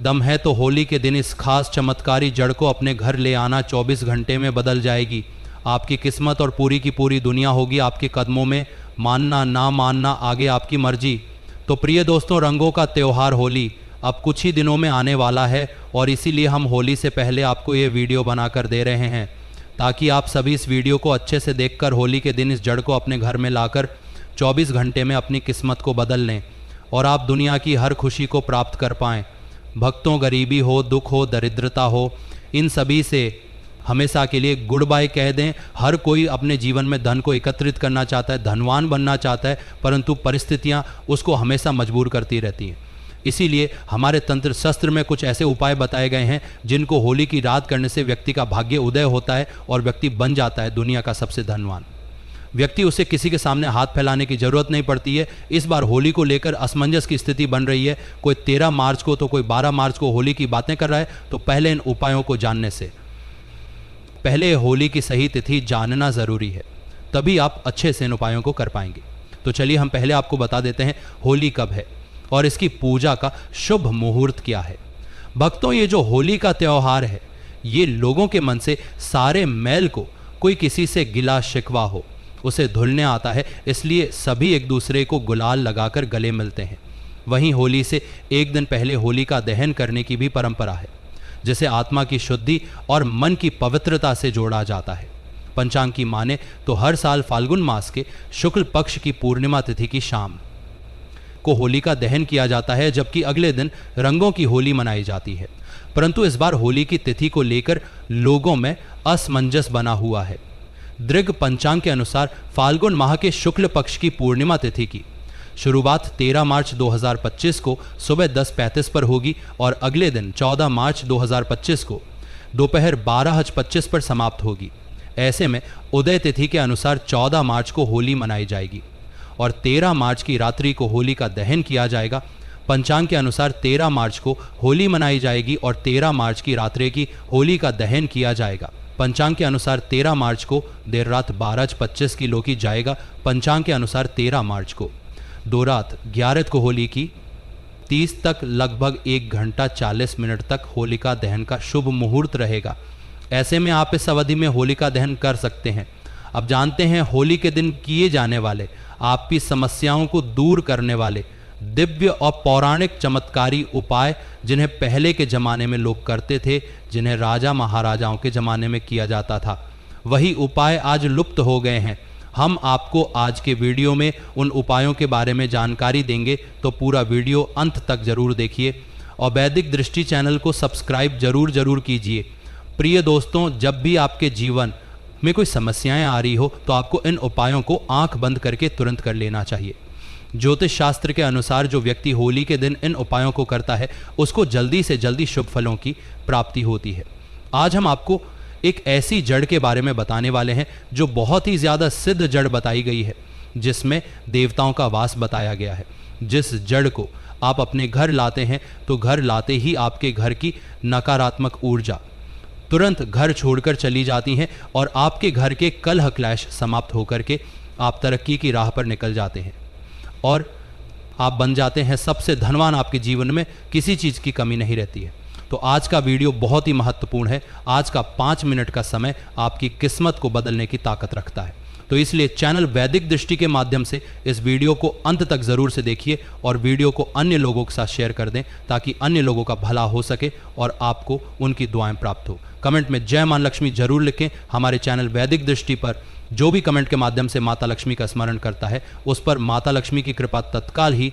दम है तो होली के दिन इस खास चमत्कारी जड़ को अपने घर ले आना। 24 घंटे में बदल जाएगी आपकी किस्मत और पूरी की पूरी दुनिया होगी आपके कदमों में। मानना ना मानना आगे आपकी मर्जी। तो प्रिय दोस्तों, रंगों का त्यौहार होली अब कुछ ही दिनों में आने वाला है और इसीलिए हम होली से पहले आपको ये वीडियो बनाकर दे रहे हैं ताकि आप सभी इस वीडियो को अच्छे से देखकर होली के दिन इस जड़ को अपने घर में लाकर 24 घंटे में अपनी किस्मत को बदल लें और आप दुनिया की हर खुशी को प्राप्त कर पाएँ। भक्तों, गरीबी हो, दुख हो, दरिद्रता हो, इन सभी से हमेशा के लिए गुड बाय कह दें। हर कोई अपने जीवन में धन को एकत्रित करना चाहता है, धनवान बनना चाहता है, परंतु परिस्थितियां उसको हमेशा मजबूर करती रहती हैं। इसीलिए हमारे तंत्र शास्त्र में कुछ ऐसे उपाय बताए गए हैं जिनको होली की रात करने से व्यक्ति का भाग्य उदय होता है और व्यक्ति बन जाता है दुनिया का सबसे धनवान व्यक्ति। उसे किसी के सामने हाथ फैलाने की जरूरत नहीं पड़ती है। इस बार होली को लेकर असमंजस की स्थिति बन रही है। कोई 13 मार्च को तो कोई 12 मार्च को होली की बातें कर रहा है। तो पहले इन उपायों को जानने से पहले होली की सही तिथि जानना जरूरी है, तभी आप अच्छे से इन उपायों को कर पाएंगे। तो चलिए हम पहले आपको बता देते हैं होली कब है और इसकी पूजा का शुभ मुहूर्त क्या है। भक्तों, ये जो होली का त्यौहार है ये लोगों के मन से सारे मैल को, कोई किसी से गिला शिकवा हो उसे धुलने आता है, इसलिए सभी एक दूसरे को गुलाल लगाकर गले मिलते हैं। वहीं होली से एक दिन पहले होलिका दहन करने की भी परंपरा है जिसे आत्मा की शुद्धि और मन की पवित्रता से जोड़ा जाता है। पंचांग की माने तो हर साल फाल्गुन मास के शुक्ल पक्ष की पूर्णिमा तिथि की शाम को होलिका दहन किया जाता है, जबकि अगले दिन रंगों की होली मनाई जाती है। परंतु इस बार होली की तिथि को लेकर लोगों में असमंजस बना हुआ है। दृग पंचांग के अनुसार फाल्गुन माह के शुक्ल पक्ष की पूर्णिमा तिथि की शुरुआत 13 मार्च 2025 को सुबह 10:35 पर होगी और अगले दिन 14 मार्च 2025 को दोपहर 12:25 पर समाप्त होगी। ऐसे में उदय तिथि के अनुसार 14 मार्च को होली मनाई जाएगी और 13 मार्च की रात्रि को होली का दहन किया जाएगा। पंचांग के अनुसार 13 मार्च को होली मनाई जाएगी और 13 मार्च की रात्रि की होली का दहन किया जाएगा। पंचांग के अनुसार 13 मार्च को देर रात 12:25 की लोकी जाएगा। पंचांग के अनुसार 13 मार्च को दो रात 11 को होली की 30 तक लगभग 1 घंटा 40 मिनट तक होलिका दहन का शुभ मुहूर्त रहेगा। ऐसे में आप इस अवधि में होलिका दहन कर सकते हैं। अब जानते हैं होली के दिन किए जाने वाले आपकी समस्याओं को दूर करने वाले दिव्य और पौराणिक चमत्कारी उपाय जिन्हें पहले के ज़माने में लोग करते थे, जिन्हें राजा महाराजाओं के ज़माने में किया जाता था। वही उपाय आज लुप्त हो गए हैं। हम आपको आज के वीडियो में उन उपायों के बारे में जानकारी देंगे, तो पूरा वीडियो अंत तक जरूर देखिए और वैदिक दृष्टि चैनल को सब्सक्राइब जरूर कीजिए। प्रिय दोस्तों, जब भी आपके जीवन में कोई समस्याएं आ रही हो तो आपको इन उपायों को आंख बंद करके तुरंत कर लेना चाहिए। ज्योतिष शास्त्र के अनुसार जो व्यक्ति होली के दिन इन उपायों को करता है उसको जल्दी से जल्दी शुभ फलों की प्राप्ति होती है। आज हम आपको एक ऐसी जड़ के बारे में बताने वाले हैं जो बहुत ही ज़्यादा सिद्ध जड़ बताई गई है, जिसमें देवताओं का वास बताया गया है। जिस जड़ को आप अपने घर लाते हैं तो घर लाते ही आपके घर की नकारात्मक ऊर्जा तुरंत घर छोड़कर चली जाती हैं और आपके घर के कलह क्लेश समाप्त होकर के आप तरक्की की राह पर निकल जाते हैं और आप बन जाते हैं सबसे धनवान। आपके जीवन में किसी चीज़ की कमी नहीं रहती है। तो आज का वीडियो बहुत ही महत्वपूर्ण है। आज का 5 मिनट का समय आपकी किस्मत को बदलने की ताकत रखता है। तो इसलिए चैनल वैदिक दृष्टि के माध्यम से इस वीडियो को अंत तक ज़रूर से देखिए और वीडियो को अन्य लोगों के साथ शेयर कर दें ताकि अन्य लोगों का भला हो सके और आपको उनकी दुआएं प्राप्त हो। कमेंट में जय मां लक्ष्मी जरूर लिखें। हमारे चैनल वैदिक दृष्टि पर जो भी कमेंट के माध्यम से माता लक्ष्मी का स्मरण करता है उस पर माता लक्ष्मी की कृपा तत्काल ही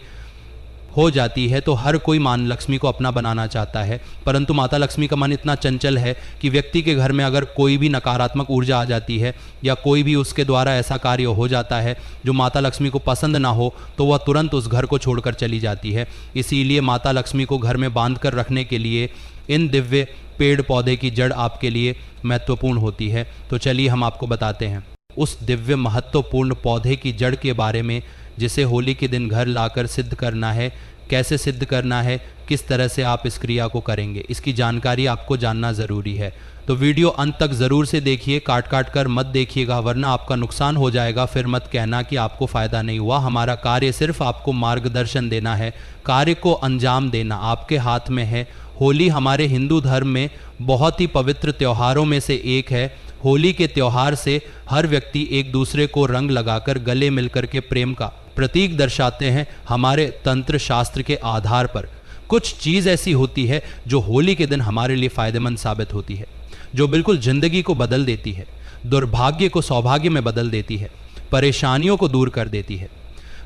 हो जाती है। तो हर कोई मां लक्ष्मी को अपना बनाना चाहता है, परंतु माता लक्ष्मी का मन इतना चंचल है कि व्यक्ति के घर में अगर कोई भी नकारात्मक ऊर्जा आ जाती है या कोई भी उसके द्वारा ऐसा कार्य हो जाता है जो माता लक्ष्मी को पसंद ना हो तो वह तुरंत उस घर को छोड़कर चली जाती है। इसीलिए माता लक्ष्मी को घर में बांध कर रखने के लिए इन दिव्य पेड़ पौधे की जड़ आपके लिए महत्वपूर्ण होती है। तो चलिए हम आपको बताते हैं उस दिव्य महत्वपूर्ण पौधे की जड़ के बारे में जिसे होली के दिन घर लाकर सिद्ध करना है। कैसे सिद्ध करना है, किस तरह से आप इस क्रिया को करेंगे, इसकी जानकारी आपको जानना ज़रूरी है। तो वीडियो अंत तक ज़रूर से देखिए, काट काट कर मत देखिएगा वरना आपका नुकसान हो जाएगा। फिर मत कहना कि आपको फ़ायदा नहीं हुआ। हमारा कार्य सिर्फ आपको मार्गदर्शन देना है, कार्य को अंजाम देना आपके हाथ में है। होली हमारे हिंदू धर्म में बहुत ही पवित्र त्योहारों में से एक है। होली के त्योहार से हर व्यक्ति एक दूसरे को रंग लगाकर गले मिलकर के प्रेम का प्रतीक दर्शाते हैं। हमारे तंत्र शास्त्र के आधार पर कुछ चीज़ ऐसी होती है जो होली के दिन हमारे लिए फ़ायदेमंद साबित होती है, जो बिल्कुल ज़िंदगी को बदल देती है, दुर्भाग्य को सौभाग्य में बदल देती है, परेशानियों को दूर कर देती है।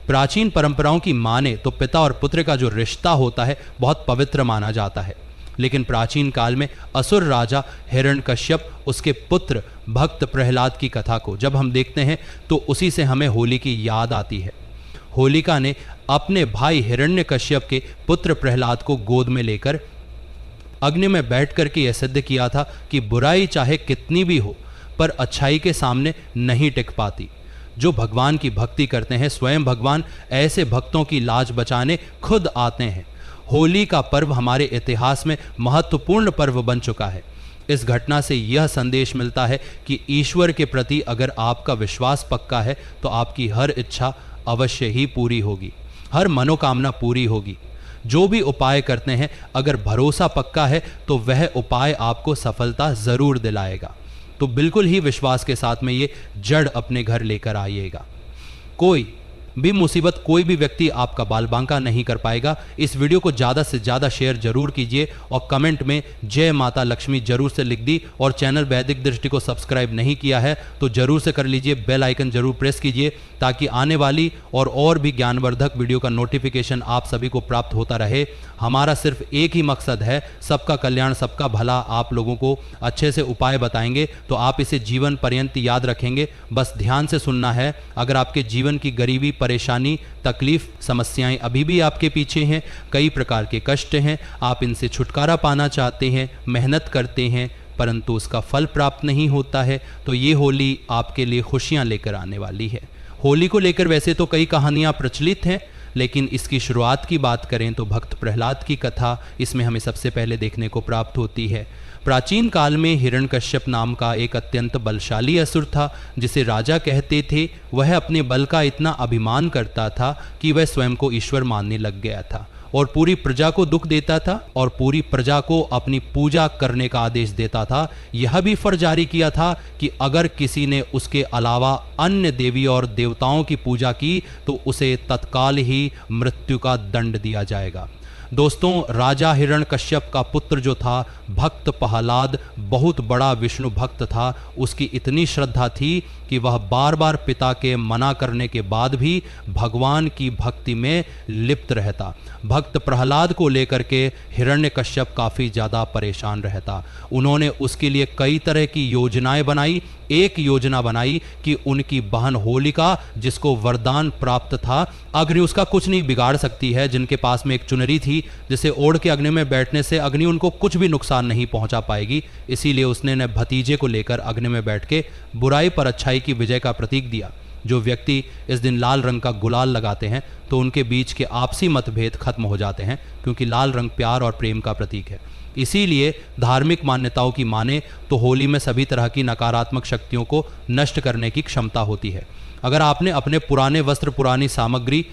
प्राचीन परंपराओं की माने तो पिता और पुत्र का जो रिश्ता होता है बहुत पवित्र माना जाता है। लेकिन प्राचीन काल में असुर राजा हिरण्यकश्यप, उसके पुत्र भक्त प्रहलाद की कथा को जब हम देखते हैं तो उसी से हमें होली की याद आती है। होलिका ने अपने भाई हिरण्यकश्यप के पुत्र प्रहलाद को गोद में लेकर अग्नि में बैठ करके यह सिद्ध किया था कि बुराई चाहे कितनी भी हो पर अच्छाई के सामने नहीं टिक पाती। जो भगवान की भक्ति करते हैं, स्वयं भगवान ऐसे भक्तों की लाज बचाने खुद आते हैं। होली का पर्व हमारे इतिहास में महत्वपूर्ण पर्व बन चुका है। इस घटना से यह संदेश मिलता है कि ईश्वर के प्रति अगर आपका विश्वास पक्का है तो आपकी हर इच्छा अवश्य ही पूरी होगी, हर मनोकामना पूरी होगी। जो भी उपाय करते हैं, अगर भरोसा पक्का है तो वह उपाय आपको सफलता जरूर दिलाएगा। तो बिल्कुल ही विश्वास के साथ में ये जड़ अपने घर लेकर आइएगा। कोई भी मुसीबत, कोई भी व्यक्ति आपका बाल बांका नहीं कर पाएगा। इस वीडियो को ज़्यादा से ज़्यादा शेयर जरूर कीजिए और कमेंट में जय माता लक्ष्मी जरूर से लिख दी। और चैनल वैदिक दृष्टि को सब्सक्राइब नहीं किया है तो जरूर से कर लीजिए, बेल आइकन जरूर प्रेस कीजिए ताकि आने वाली और भी ज्ञानवर्धक वीडियो का नोटिफिकेशन आप सभी को प्राप्त होता रहे। हमारा सिर्फ एक ही मकसद है, सबका कल्याण, सबका भला। आप लोगों को अच्छे से उपाय बताएंगे तो आप इसे जीवन पर्यंत याद रखेंगे। बस ध्यान से सुनना है। अगर आपके जीवन की गरीबी, परेशानी, तकलीफ, समस्याएं अभी भी आपके पीछे हैं, कई प्रकार के कष्ट हैं, आप इनसे छुटकारा पाना चाहते हैं, मेहनत करते हैं परंतु उसका फल प्राप्त नहीं होता है, तो ये होली आपके लिए खुशियां लेकर आने वाली है। होली को लेकर वैसे तो कई कहानियां प्रचलित हैं, लेकिन इसकी शुरुआत की बात करें तो भक्त प्रहलाद की कथा इसमें हमें सबसे पहले देखने को प्राप्त होती है। प्राचीन काल में हिरण्यकश्यप नाम का एक अत्यंत बलशाली असुर था जिसे राजा कहते थे। वह अपने बल का इतना अभिमान करता था कि वह स्वयं को ईश्वर मानने लग गया था और पूरी प्रजा को दुख देता था और पूरी प्रजा को अपनी पूजा करने का आदेश देता था। यह भी फर्ज जारी किया था कि अगर किसी ने उसके अलावा अन्य देवी और देवताओं की पूजा की तो उसे तत्काल ही मृत्यु का दंड दिया जाएगा। दोस्तों, राजा हिरण्यकश्यप का पुत्र जो था भक्त प्रहलाद बहुत बड़ा विष्णु भक्त था। उसकी इतनी श्रद्धा थी कि वह बार बार पिता के मना करने के बाद भी भगवान की भक्ति में लिप्त रहता। भक्त प्रहलाद को लेकर के हिरण्यकश्यप काफ़ी ज़्यादा परेशान रहता। उन्होंने उसके लिए कई तरह की योजनाएं बनाई। एक योजना बनाई कि उनकी बहन होलिका, जिसको वरदान प्राप्त था अग्नि उसका कुछ नहीं बिगाड़ सकती है, जिनके पास में एक चुनरी थी जिसे ओढ़ के अग्नि में बैठने से अग्नि उनको कुछ भी नुकसान नहीं पहुंचा पाएगी, इसीलिए उसने न भतीजे को लेकर अग्नि में बैठ के बुराई पर अच्छाई की विजय का प्रतीक दिया। जो व्यक्ति इस दिन लाल रंग का गुलाल लगाते हैं तो उनके बीच के आपसी मतभेद खत्म हो जाते हैं, क्योंकि लाल रंग प्यार और प्रेम का प्रतीक है। इसीलिए धार्मिक मान्यताओं की माने तो होली में सभी तरह की नकारात्मक शक्तियों को नष्ट करने की क्षमता होती है। अगर आपने अपने पुराने वस्त्र, पुरानी सामग्री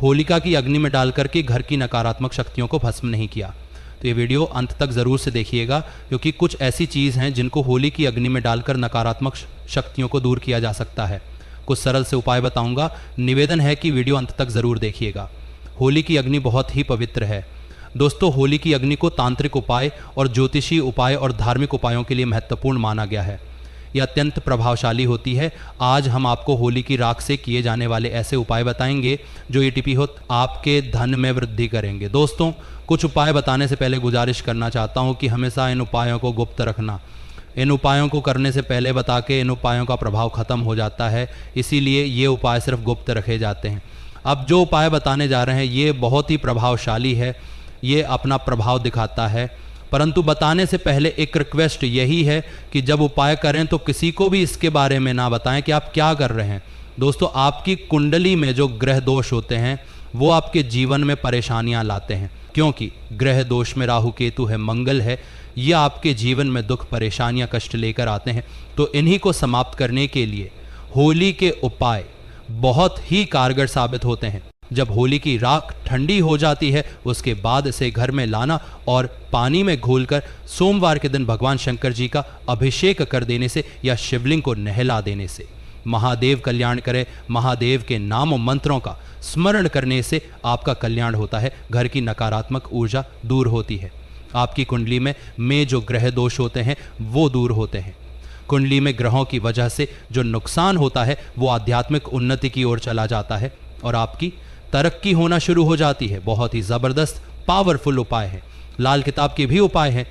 होलिका की अग्नि में डाल करके घर की नकारात्मक शक्तियों को भस्म नहीं किया तो ये वीडियो अंत तक ज़रूर से देखिएगा, क्योंकि कुछ ऐसी चीज़ हैं जिनको होली की अग्नि में डालकर नकारात्मक शक्तियों को दूर किया जा सकता है। कुछ सरल से उपाय बताऊंगा, निवेदन है कि वीडियो अंत तक ज़रूर देखिएगा। होली की अग्नि बहुत ही पवित्र है दोस्तों। होली की अग्नि को तांत्रिक उपाय और ज्योतिषीय उपाय और धार्मिक उपायों के लिए महत्वपूर्ण माना गया है। यह अत्यंत प्रभावशाली होती है। आज हम आपको होली की राख से किए जाने वाले ऐसे उपाय बताएंगे जो ये टिपी हो आपके धन में वृद्धि करेंगे। दोस्तों, कुछ उपाय बताने से पहले गुजारिश करना चाहता हूँ कि हमेशा इन उपायों को गुप्त रखना। इन उपायों को करने से पहले बता के इन उपायों का प्रभाव खत्म हो जाता है, इसीलिए ये उपाय सिर्फ गुप्त रखे जाते हैं। अब जो उपाय बताने जा रहे हैं ये बहुत ही प्रभावशाली है, ये अपना प्रभाव दिखाता है, परंतु बताने से पहले एक रिक्वेस्ट यही है कि जब उपाय करें तो किसी को भी इसके बारे में ना बताएं कि आप क्या कर रहे हैं। दोस्तों, आपकी कुंडली में जो ग्रह दोष होते हैं वो आपके जीवन में परेशानियां लाते हैं, क्योंकि ग्रह दोष में राहु केतु है, मंगल है, ये आपके जीवन में दुख, परेशानियां, कष्ट लेकर आते हैं। तो इन्हीं को समाप्त करने के लिए होली के उपाय बहुत ही कारगर साबित होते हैं। जब होली की राख ठंडी हो जाती है उसके बाद इसे घर में लाना और पानी में घोलकर सोमवार के दिन भगवान शंकर जी का अभिषेक कर देने से या शिवलिंग को नहला देने से महादेव कल्याण करे। महादेव के नाम और मंत्रों का स्मरण करने से आपका कल्याण होता है, घर की नकारात्मक ऊर्जा दूर होती है, आपकी कुंडली में जो ग्रह दोष होते हैं वो दूर होते हैं। कुंडली में ग्रहों की वजह से जो नुकसान होता है वो आध्यात्मिक उन्नति की ओर चला जाता है और आपकी तरक्की होना शुरू हो जाती है। बहुत ही ज़बरदस्त पावरफुल उपाय है। लाल किताब के भी उपाय हैं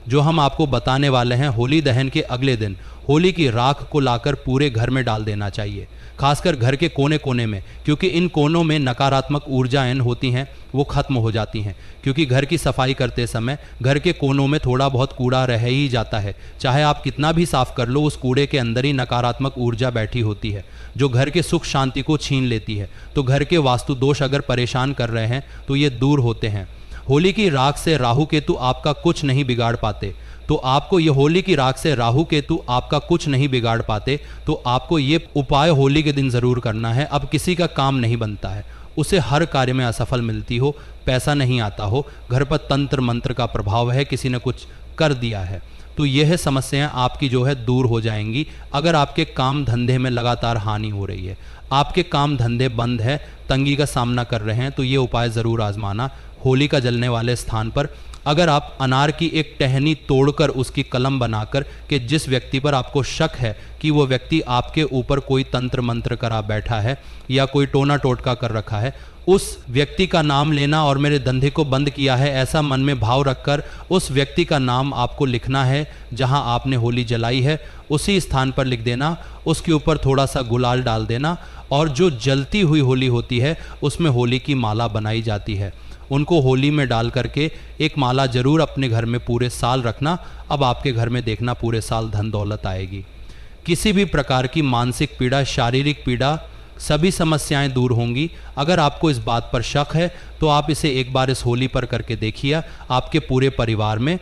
जो हम आपको बताने वाले हैं। होली दहन के अगले दिन होली की राख को लाकर पूरे घर में डाल देना चाहिए, खासकर घर के कोने कोने में, क्योंकि इन कोनों में नकारात्मक ऊर्जाएं होती हैं वो खत्म हो जाती हैं। क्योंकि घर की सफाई करते समय घर के कोनों में थोड़ा बहुत कूड़ा रह ही जाता है, चाहे आप कितना भी साफ कर लो, उस कूड़े के अंदर ही नकारात्मक ऊर्जा बैठी होती है जो घर के सुख शांति को छीन लेती है। तो घर के वास्तु दोष अगर परेशान कर रहे हैं तो ये दूर होते हैं। होली की राख से राहु केतु आपका कुछ नहीं बिगाड़ पाते, तो आपको ये होली की राख से राहु केतु आपका कुछ नहीं बिगाड़ पाते, तो आपको ये उपाय होली के दिन ज़रूर करना है। अब किसी का काम नहीं बनता है, उसे हर कार्य में असफल मिलती हो, पैसा नहीं आता हो, घर पर तंत्र मंत्र का प्रभाव है, किसी ने कुछ कर दिया है, तो यह समस्याएं आपकी जो है दूर हो जाएंगी। अगर आपके काम धंधे में लगातार हानि हो रही है, आपके काम धंधे बंद है, तंगी का सामना कर रहे हैं, तो ये उपाय ज़रूर आजमाना। होली का जलने वाले स्थान पर अगर आप अनार की एक टहनी तोड़कर उसकी कलम बनाकर कि जिस व्यक्ति पर आपको शक है कि वो व्यक्ति आपके ऊपर कोई तंत्र मंत्र करा बैठा है या कोई टोना टोटका कर रखा है, उस व्यक्ति का नाम लेना और मेरे धंधे को बंद किया है ऐसा मन में भाव रखकर उस व्यक्ति का नाम आपको लिखना है। जहां आपने होली जलाई है उसी स्थान पर लिख देना, उसके ऊपर थोड़ा सा गुलाल डाल देना और जो जलती हुई होली होती है उसमें होली की माला बनाई जाती है, उनको होली में डाल करके एक माला जरूर अपने घर में पूरे साल रखना। अब आपके घर में देखना पूरे साल धन दौलत आएगी। किसी भी प्रकार की मानसिक पीड़ा, शारीरिक पीड़ा, सभी समस्याएं दूर होंगी। अगर आपको इस बात पर शक है तो आप इसे एक बार इस होली पर करके देखिए। आपके पूरे परिवार में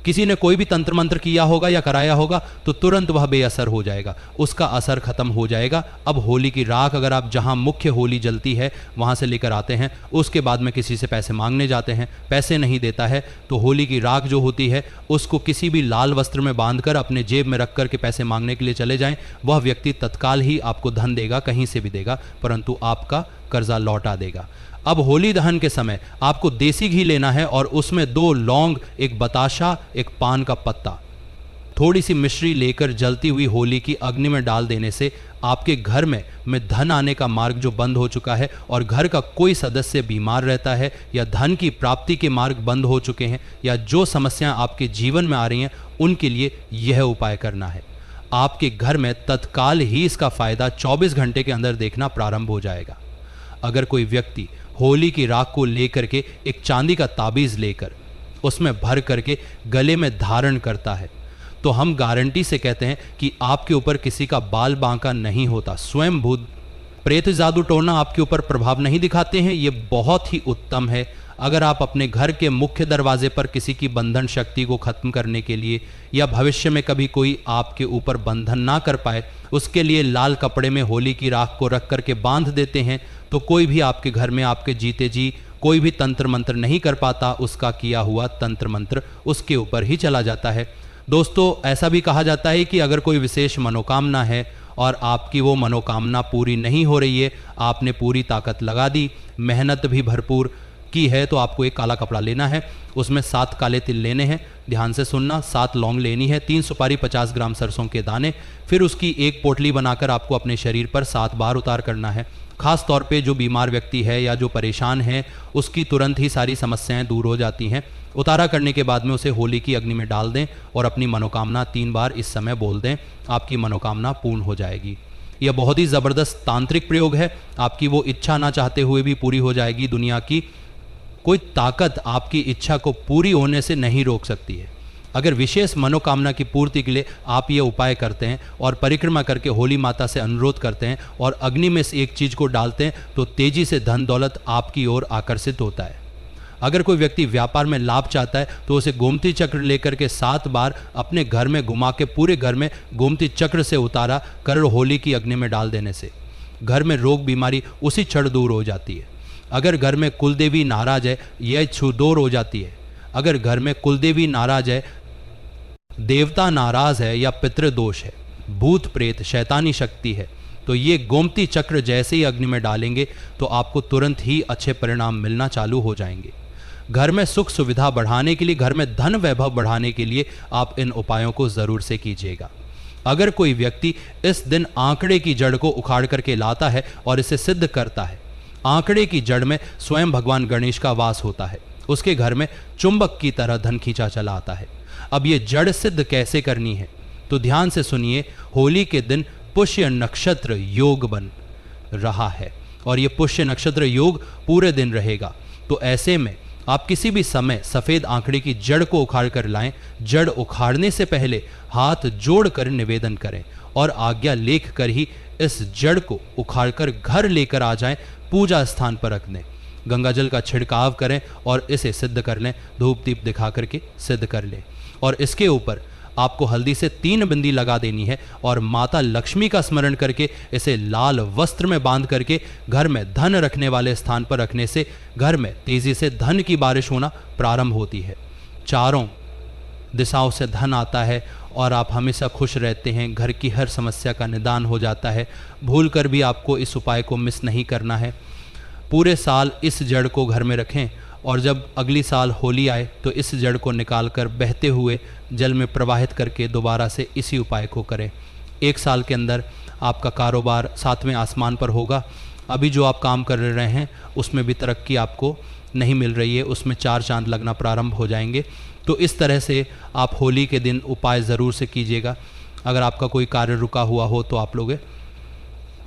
किसी ने कोई भी तंत्र मंत्र किया होगा या कराया होगा तो तुरंत वह बेअसर हो जाएगा, उसका असर खत्म हो जाएगा। अब होली की राख अगर आप जहां मुख्य होली जलती है वहां से लेकर आते हैं, उसके बाद में किसी से पैसे मांगने जाते हैं, पैसे नहीं देता है, तो होली की राख जो होती है उसको किसी भी लाल वस्त्र में बांधकर अपने जेब में रख कर के पैसे मांगने के लिए चले जाएं। वह व्यक्ति तत्काल ही आपको धन देगा, कहीं से भी देगा, परंतु आपका कर्जा लौटा देगा। अब होली दहन के समय आपको देसी घी लेना है और उसमें 2 लौंग, एक बताशा, एक पान का पत्ता, थोड़ी सी मिश्री लेकर जलती हुई होली की अग्नि में डाल देने से आपके घर में धन आने का मार्ग जो बंद हो चुका है और घर का कोई सदस्य बीमार रहता है या धन की प्राप्ति के मार्ग बंद हो चुके हैं या जो समस्याएं आपके जीवन में आ रही हैं उनके लिए यह उपाय करना है। आपके घर में तत्काल ही इसका फायदा 24 घंटे के अंदर देखना प्रारंभ हो जाएगा। अगर कोई व्यक्ति होली की राख को लेकर के एक चांदी का ताबीज लेकर उसमें भर करके गले में धारण करता है तो हम गारंटी से कहते हैं कि आपके ऊपर किसी का बाल बांका नहीं होता। स्वयं भूत प्रेत जादू टोना आपके ऊपर प्रभाव नहीं दिखाते हैं। ये बहुत ही उत्तम है। अगर आप अपने घर के मुख्य दरवाजे पर किसी की बंधन शक्ति को खत्म करने के लिए या भविष्य में कभी कोई आपके ऊपर बंधन ना कर पाए उसके लिए लाल कपड़े में होली की राख को रख करके बांध देते हैं तो कोई भी आपके घर में आपके जीते जी कोई भी तंत्र मंत्र नहीं कर पाता, उसका किया हुआ तंत्र मंत्र उसके ऊपर ही चला जाता है। दोस्तों, ऐसा भी कहा जाता है कि अगर कोई विशेष मनोकामना है और आपकी वो मनोकामना पूरी नहीं हो रही है, आपने पूरी ताकत लगा दी, मेहनत भी भरपूर की है, तो आपको एक काला कपड़ा लेना है, उसमें 7 काले तिल लेने हैं, ध्यान से सुनना, 7 लौंग लेनी है, 3 सुपारी, 50 ग्राम सरसों के दाने, फिर उसकी एक पोटली बनाकर आपको अपने शरीर पर 7 बार उतार करना है। खास तौर पे जो बीमार व्यक्ति है या जो परेशान है उसकी तुरंत ही सारी समस्याएं दूर हो जाती हैं। उतारा करने के बाद में उसे होली की अग्नि में डाल दें और अपनी मनोकामना 3 बार इस समय बोल दें, आपकी मनोकामना पूर्ण हो जाएगी। यह बहुत ही ज़बरदस्त तांत्रिक प्रयोग है, आपकी वो इच्छा ना चाहते हुए भी पूरी हो जाएगी। दुनिया की कोई ताकत आपकी इच्छा को पूरी होने से नहीं रोक सकती है। अगर विशेष मनोकामना की पूर्ति के लिए आप ये उपाय करते हैं और परिक्रमा करके होली माता से अनुरोध करते हैं और अग्नि में से एक चीज़ को डालते हैं तो तेजी से धन दौलत आपकी ओर आकर्षित होता है। अगर कोई व्यक्ति व्यापार में लाभ चाहता है तो उसे गोमती चक्र लेकर के 7 बार अपने घर में घुमा के पूरे घर में गोमती चक्र से उतारा कर होली की अग्नि में डाल देने से घर में रोग बीमारी उसी क्षण दूर हो जाती है। अगर घर में कुलदेवी नाराज है, यह छूदोर हो जाती है। अगर घर में कुलदेवी नाराज है, देवता नाराज है या पितृदोष है, भूत प्रेत शैतानी शक्ति है, तो ये गोमती चक्र जैसे ही अग्नि में डालेंगे तो आपको तुरंत ही अच्छे परिणाम मिलना चालू हो जाएंगे। घर में सुख सुविधा बढ़ाने के लिए, घर में धन वैभव बढ़ाने के लिए आप इन उपायों को जरूर से कीजिएगा। अगर कोई व्यक्ति इस दिन आंकड़े की जड़ को उखाड़ करके लाता है और इसे सिद्ध करता है, आंकड़े की जड़ में स्वयं भगवान गणेश का वास होता है, उसके घर में चुंबक की तरह धन खींचा चला आता है। अब ये जड़ सिद्ध कैसे करनी है तो ध्यान से सुनिए। होली के दिन पुष्य नक्षत्र योग बन रहा है और ये पुष्य नक्षत्र योग पूरे दिन रहेगा। तो ऐसे में आप किसी भी समय सफेद आंकड़े की जड़ को उखाड़ कर लाएं। जड़ उखाड़ने से पहले हाथ जोड़कर निवेदन करें और आज्ञा लेख कर ही इस जड़ को उखाड़कर घर लेकर आ जाएं, पूजा स्थान पर रख दें, गंगाजल का छिड़काव करें और इसे सिद्ध कर लें। धूप दीप दिखा करके सिद्ध कर लें और इसके ऊपर आपको हल्दी से 3 बिंदी लगा देनी है और माता लक्ष्मी का स्मरण करके इसे लाल वस्त्र में बांध करके घर में धन रखने वाले स्थान पर रखने से घर में तेजी से धन की बारिश होना प्रारंभ होती है। चारों दिशाओं से धन आता है और आप हमेशा खुश रहते हैं। घर की हर समस्या का निदान हो जाता है। भूल कर भी आपको इस उपाय को मिस नहीं करना है। पूरे साल इस जड़ को घर में रखें और जब अगली साल होली आए तो इस जड़ को निकालकर बहते हुए जल में प्रवाहित करके दोबारा से इसी उपाय को करें। 1 साल के अंदर आपका कारोबार 7वें आसमान पर होगा। अभी जो आप काम कर रहे हैं उसमें भी तरक्की आपको नहीं मिल रही है, उसमें 4 चांद लगना प्रारंभ हो जाएंगे। तो इस तरह से आप होली के दिन उपाय ज़रूर से कीजिएगा। अगर आपका कोई कार्य रुका हुआ हो तो आप लोग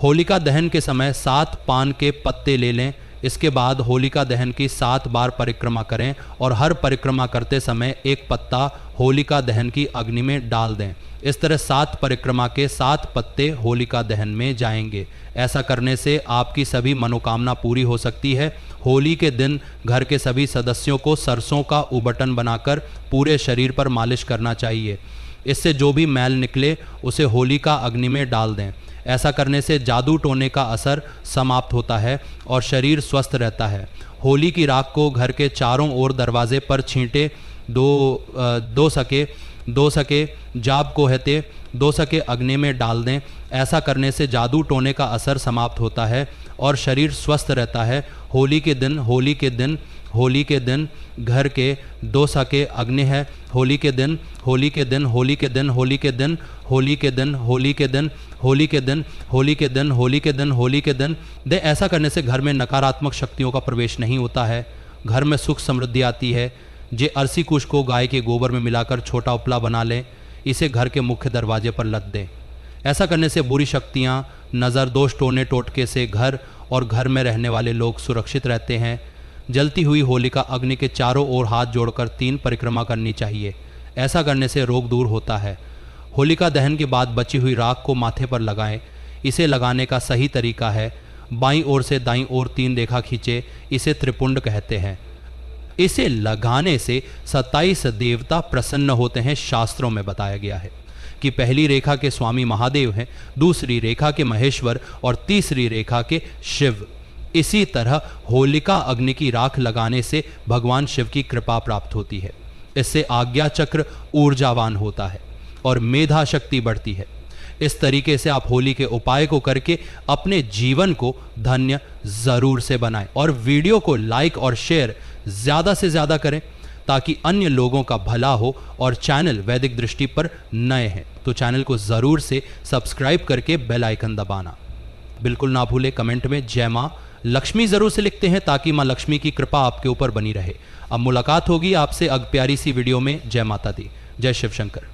होलिका दहन के समय 7 पान के पत्ते ले लें। इसके बाद होलिका दहन की 7 बार परिक्रमा करें और हर परिक्रमा करते समय 1 पत्ता होलिका दहन की अग्नि में डाल दें। इस तरह 7 परिक्रमा के 7 पत्ते होलिका दहन में जाएंगे। ऐसा करने से आपकी सभी मनोकामना पूरी हो सकती है। होली के दिन घर के सभी सदस्यों को सरसों का उबटन बनाकर पूरे शरीर पर मालिश करना चाहिए। इससे जो भी मैल निकले उसे होलिका अग्नि में डाल दें। ऐसा करने से जादू टोने का असर समाप्त होता है और शरीर स्वस्थ रहता है। होली की राख को घर के चारों ओर दरवाजे पर छींटे, दो सके जाप को हेते 2 सके अग्नि में डाल दें। ऐसा करने से जादू टोने का असर समाप्त होता है और शरीर स्वस्थ रहता है। होली के दिन घर के 2 सके अग्नि है। होली के दिन दे। ऐसा करने से घर में नकारात्मक शक्तियों का प्रवेश नहीं होता है। घर में सुख समृद्धि आती है। जे अरसी कुश को गाय के गोबर में मिलाकर छोटा उपला बना लें, इसे घर के मुख्य दरवाजे पर लद दें। ऐसा करने से बुरी शक्तियाँ, नज़र दोष, टोने टोटके से घर और घर में रहने वाले लोग सुरक्षित रहते हैं। जलती हुई होलिका अग्नि के चारों ओर हाथ जोड़कर 3 परिक्रमा करनी चाहिए। ऐसा करने से रोग दूर होता है। होलिका दहन के बाद बची हुई राख को माथे पर लगाएं। इसे लगाने का सही तरीका है बाईं ओर से दाईं ओर 3 रेखा खींचे। इसे त्रिपुंड कहते हैं। इसे लगाने से 27 देवता प्रसन्न होते हैं। शास्त्रों में बताया गया है कि पहली रेखा के स्वामी महादेव हैं, दूसरी रेखा के महेश्वर और तीसरी रेखा के शिव। इसी तरह होलिका अग्नि की राख लगाने से भगवान शिव की कृपा प्राप्त होती है। इससे आज्ञा चक्र ऊर्जावान होता है और मेधा शक्ति बढ़ती है। इस तरीके से आप होली के उपाय को करके अपने जीवन को धन्य जरूर से बनाएं और वीडियो को लाइक और शेयर ज़्यादा से ज़्यादा करें ताकि अन्य लोगों का भला हो। और चैनल वैदिक दृष्टि पर नए हैं तो चैनल को ज़रूर से सब्सक्राइब करके बेल आइकन दबाना बिल्कुल ना भूलें। कमेंट में जय माँ लक्ष्मी ज़रूर से लिखते हैं ताकि माँ लक्ष्मी की कृपा आपके ऊपर बनी रहे। अब मुलाकात होगी आपसे प्यारी सी वीडियो में। जय माता दी, जय शिव शंकर।